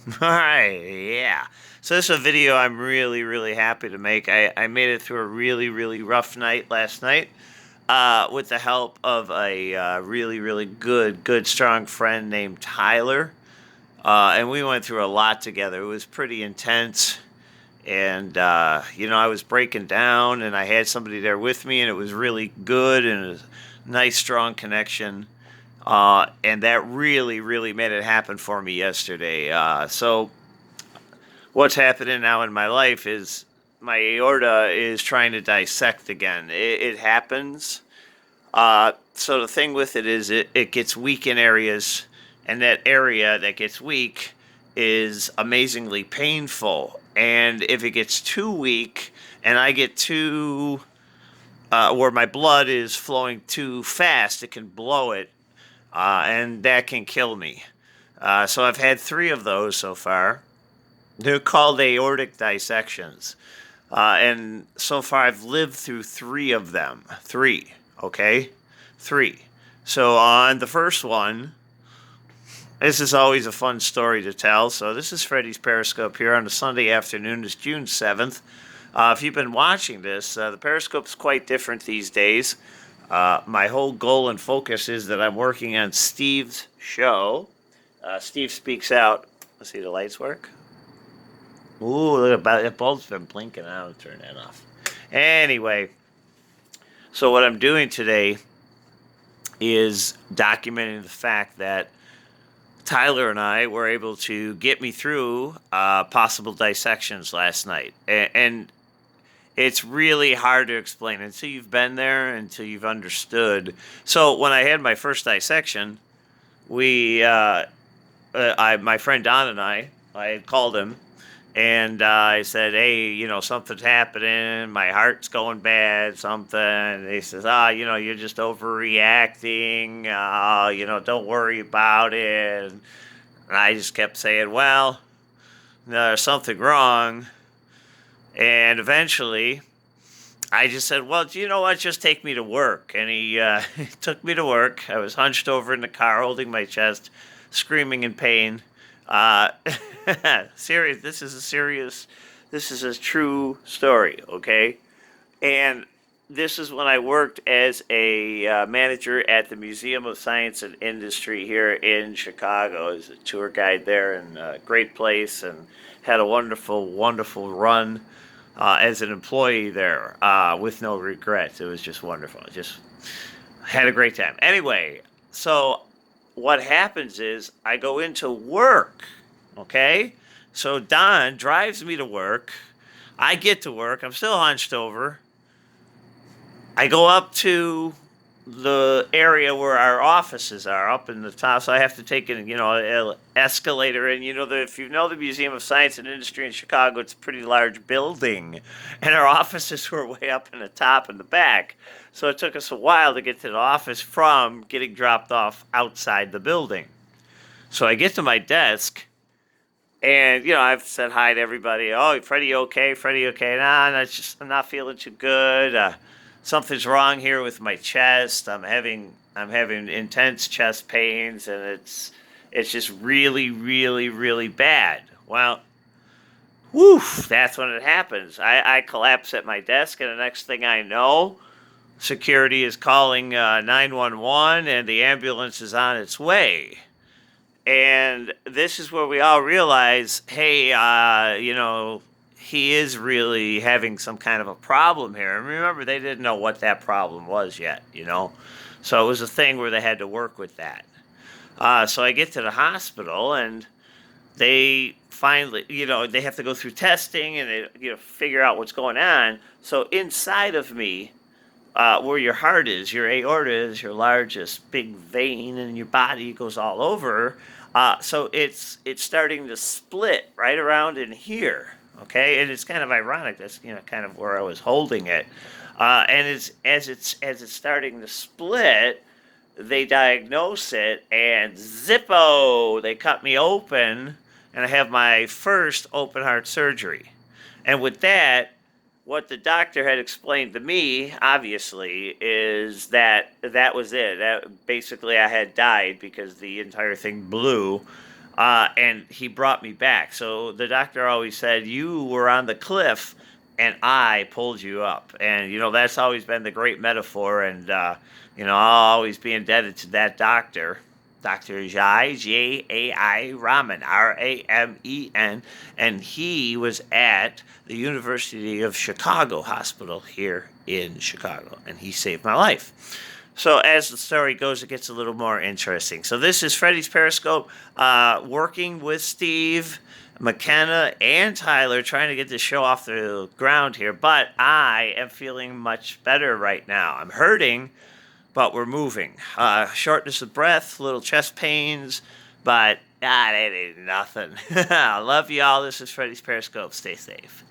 All right, yeah. So this is a video I'm really, really happy to make. I made it through a really, really rough night last night with the help of a really, really good, strong friend named Tyler. And we went through a lot together. It was pretty intense. And, I was breaking down and I had somebody there with me, and it was really good and a nice, strong connection. And that really, really made it happen for me yesterday. So what's happening now in my life is my aorta is trying to dissect again. It happens. So the thing with it is it gets weak in areas, and that area that gets weak is amazingly painful. And if it gets too weak and I get too, where my blood is flowing too fast, it can blow it, and that can kill me. So I've had three of those so far. They're called aortic dissections. And so far, I've lived through three of them. Three, okay? Three. So on the first one, this is always a fun story to tell. So this is Freddie's Periscope here on a Sunday afternoon. It's June 7th. If you've been watching this, the Periscope's quite different these days. My whole goal and focus is that I'm working on Steve's show. Steve speaks out. Let's see, the lights work. Ooh, look at that bulb's been blinking. I'll turn that off. Anyway, so what I'm doing today is documenting the fact that Tyler and I were able to get me through possible dissections last night. And it's really hard to explain until you've been there, until you've understood. So when I had my first dissection, my friend Don and I had called him, and I said, hey, something's happening. My heart's going bad, something. And he says, you're just overreacting. Don't worry about it. And I just kept saying, well, there's something wrong. And eventually, I just said, well, do you know what? Just take me to work. And he took me to work. I was hunched over in the car, holding my chest, screaming in pain. Uh, serious. This is a true story, okay? And this is when I worked as a manager at the Museum of Science and Industry here in Chicago. I was a tour guide there, and a great place, and had a wonderful, wonderful run as an employee there with no regrets. It was just wonderful. I just had a great time. Anyway, so what happens is I go into work, okay? So Don drives me to work. I get to work. I'm still hunched over. I go up to the area where our offices are, up in the top. So I have to take an escalator. And if you know the Museum of Science and Industry in Chicago, it's a pretty large building, and our offices were way up in the top and the back. So it took us a while to get to the office from getting dropped off outside the building. So I get to my desk, and I've said hi to everybody. Oh, Freddie, okay? Freddie, okay? Nah, I'm not feeling too good. Something's wrong here with my chest. I'm having intense chest pains, and it's just really, really, really bad. Well, woof, that's when it happens. I collapse at my desk, and the next thing I know, security is calling 911, and the ambulance is on its way. And this is where we all realize, hey, he is really having some kind of a problem here. And remember, they didn't know what that problem was yet. So it was a thing where they had to work with that. So I get to the hospital, and they finally, they have to go through testing, and they, figure out what's going on. So inside of me, where your heart is, your aorta is your largest big vein in your body, goes all over. So it's starting to split right around in here. Okay, and it's kind of ironic. That's kind of where I was holding it, and as it's starting to split, they diagnose it, and zippo, they cut me open, and I have my first open heart surgery. And with that, what the doctor had explained to me, obviously, is that that was it. That basically I had died because the entire thing blew. and he brought me back. So the doctor always said, "You were on the cliff, and I pulled you up." And that's always been the great metaphor. And I'll always be indebted to that doctor, Doctor Jai Raman, Ramen, and he was at the University of Chicago Hospital here in Chicago, and he saved my life. So as the story goes, it gets a little more interesting. So this is Freddie's Periscope, working with Steve, McKenna, and Tyler, trying to get this show off the ground here. But I am feeling much better right now. I'm hurting, but we're moving. Shortness of breath, little chest pains, but that ain't nothing. I love you all. This is Freddie's Periscope. Stay safe.